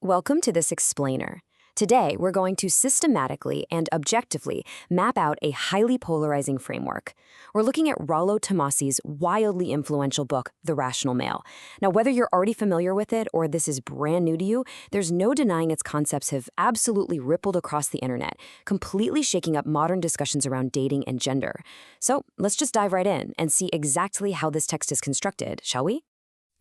Welcome to this explainer. Today, we're going to systematically and objectively map out a highly polarizing framework. We're looking at Rollo Tomassi's wildly influential book, The Rational Male. Now, whether you're already familiar with it or this is brand new to you, there's no denying its concepts have absolutely rippled across the internet, completely shaking up modern discussions around dating and gender. So, let's just dive right in and see exactly how this text is constructed, shall we?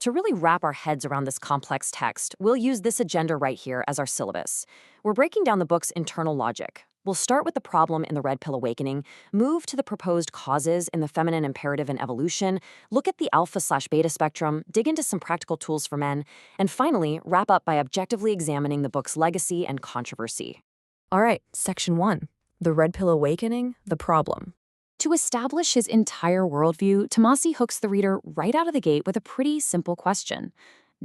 To really wrap our heads around this complex text, we'll use this agenda right here as our syllabus. We're breaking down the book's internal logic. We'll start with the problem in the Red Pill Awakening, move to the proposed causes in the feminine imperative and evolution, look at the alpha/beta spectrum, dig into some practical tools for men, and finally, wrap up by objectively examining the book's legacy and controversy. All right, Section 1. The Red Pill Awakening, the problem. To establish his entire worldview, Tomassi hooks the reader right out of the gate with a pretty simple question.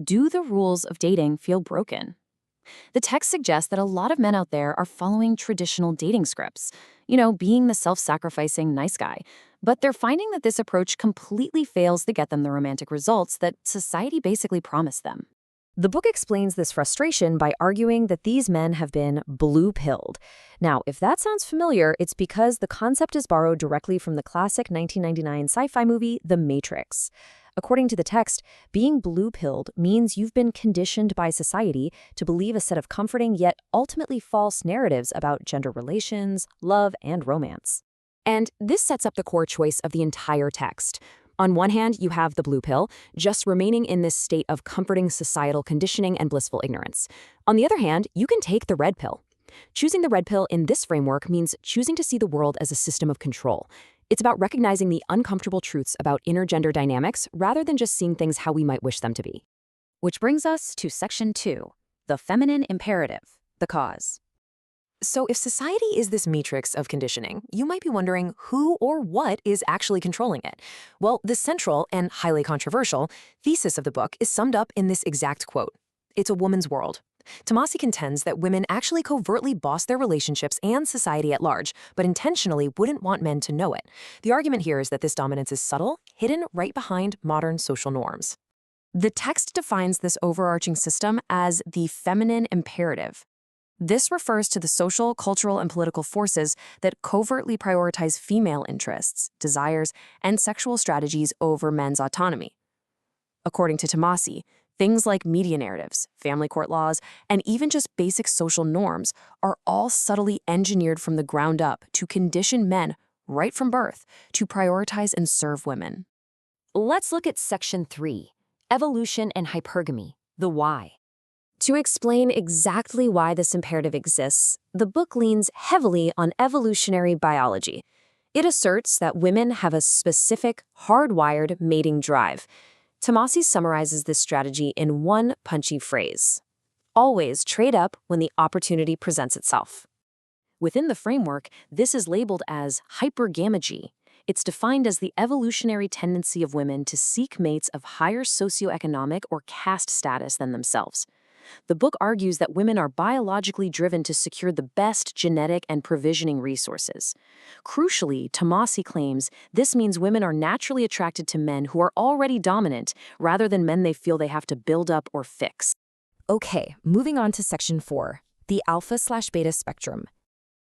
Do the rules of dating feel broken? The text suggests that a lot of men out there are following traditional dating scripts, being the self-sacrificing nice guy. But they're finding that this approach completely fails to get them the romantic results that society basically promised them. The book explains this frustration by arguing that these men have been blue-pilled. Now, if that sounds familiar, it's because the concept is borrowed directly from the classic 1999 sci-fi movie, The Matrix. According to the text, being blue-pilled means you've been conditioned by society to believe a set of comforting yet ultimately false narratives about gender relations, love, and romance. And this sets up the core choice of the entire text. On one hand, you have the blue pill, just remaining in this state of comforting societal conditioning and blissful ignorance. On the other hand, you can take the red pill. Choosing the red pill in this framework means choosing to see the world as a system of control. It's about recognizing the uncomfortable truths about intergender dynamics rather than just seeing things how we might wish them to be. Which brings us to Section 2, the feminine imperative, the cause. So if society is this matrix of conditioning, you might be wondering who or what is actually controlling it. Well, the central and highly controversial thesis of the book is summed up in this exact quote. It's a woman's world. Tomassi contends that women actually covertly boss their relationships and society at large, but intentionally wouldn't want men to know it. The argument here is that this dominance is subtle, hidden right behind modern social norms. The text defines this overarching system as the feminine imperative. This refers to the social, cultural, and political forces that covertly prioritize female interests, desires, and sexual strategies over men's autonomy. According to Tomassi, things like media narratives, family court laws, and even just basic social norms are all subtly engineered from the ground up to condition men, right from birth, to prioritize and serve women. Let's look at Section 3, Evolution and Hypergamy, the why. To explain exactly why this imperative exists, the book leans heavily on evolutionary biology. It asserts that women have a specific, hardwired mating drive. Tomassi summarizes this strategy in one punchy phrase: always trade up when the opportunity presents itself. Within the framework, this is labeled as hypergamy. It's defined as the evolutionary tendency of women to seek mates of higher socioeconomic or caste status than themselves. The book argues that women are biologically driven to secure the best genetic and provisioning resources. Crucially, Tomassi claims this means women are naturally attracted to men who are already dominant rather than men they feel they have to build up or fix. Okay, moving on to Section 4, the alpha/beta spectrum.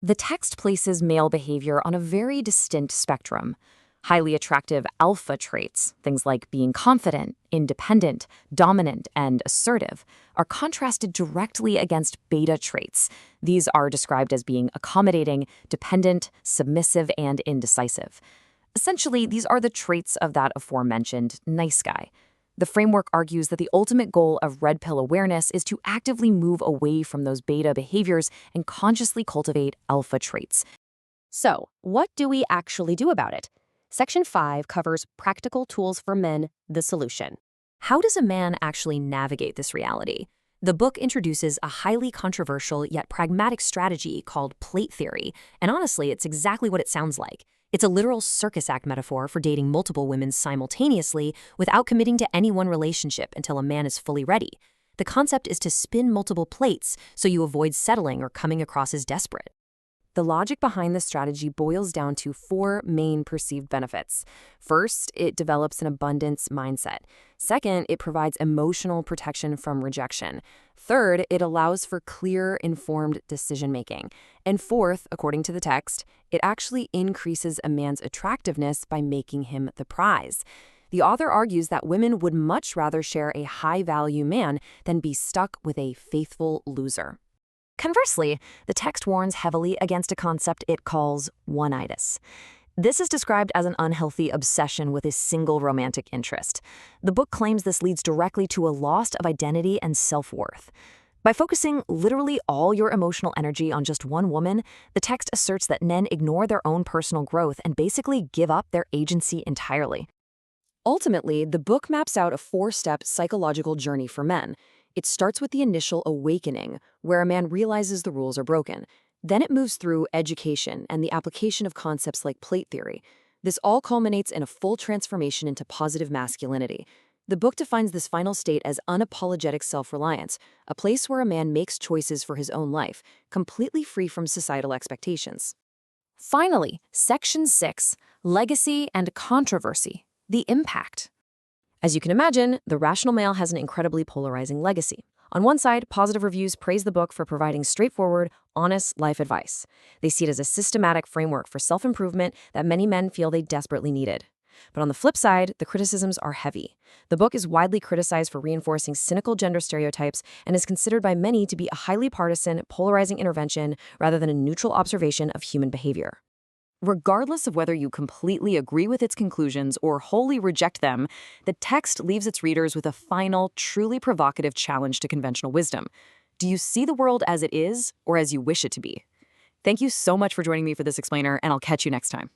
The text places male behavior on a very distinct spectrum. Highly attractive alpha traits, things like being confident, independent, dominant, and assertive, are contrasted directly against beta traits. These are described as being accommodating, dependent, submissive, and indecisive. Essentially, these are the traits of that aforementioned nice guy. The framework argues that the ultimate goal of red pill awareness is to actively move away from those beta behaviors and consciously cultivate alpha traits. So, what do we actually do about it? Section 5 covers practical tools for men, the solution. How does a man actually navigate this reality? The book introduces a highly controversial yet pragmatic strategy called plate theory, and honestly, it's exactly what it sounds like. It's a literal circus act metaphor for dating multiple women simultaneously without committing to any one relationship until a man is fully ready. The concept is to spin multiple plates so you avoid settling or coming across as desperate. The logic behind this strategy boils down to 4 main perceived benefits. First, it develops an abundance mindset. Second, it provides emotional protection from rejection. Third, it allows for clear, informed decision-making. And fourth, according to the text, it actually increases a man's attractiveness by making him the prize. The author argues that women would much rather share a high-value man than be stuck with a faithful loser. Conversely, the text warns heavily against a concept it calls one-itis. This is described as an unhealthy obsession with a single romantic interest. The book claims this leads directly to a loss of identity and self-worth. By focusing literally all your emotional energy on just one woman, the text asserts that men ignore their own personal growth and basically give up their agency entirely. Ultimately, the book maps out a 4-step psychological journey for men. It starts with the initial awakening, where a man realizes the rules are broken. Then it moves through education and the application of concepts like plate theory. This all culminates in a full transformation into positive masculinity. The book defines this final state as unapologetic self-reliance, a place where a man makes choices for his own life, completely free from societal expectations. Finally, Section 6, Legacy and Controversy, the Impact. As you can imagine, the rational male has an incredibly polarizing legacy. On one side, positive reviews praise the book for providing straightforward, honest life advice. They see it as a systematic framework for self-improvement that many men feel they desperately needed. But on the flip side, the criticisms are heavy. The book is widely criticized for reinforcing cynical gender stereotypes and is considered by many to be a highly partisan, polarizing intervention rather than a neutral observation of human behavior. Regardless of whether you completely agree with its conclusions or wholly reject them, the text leaves its readers with a final, truly provocative challenge to conventional wisdom. Do you see the world as it is or as you wish it to be? Thank you so much for joining me for this explainer, and I'll catch you next time.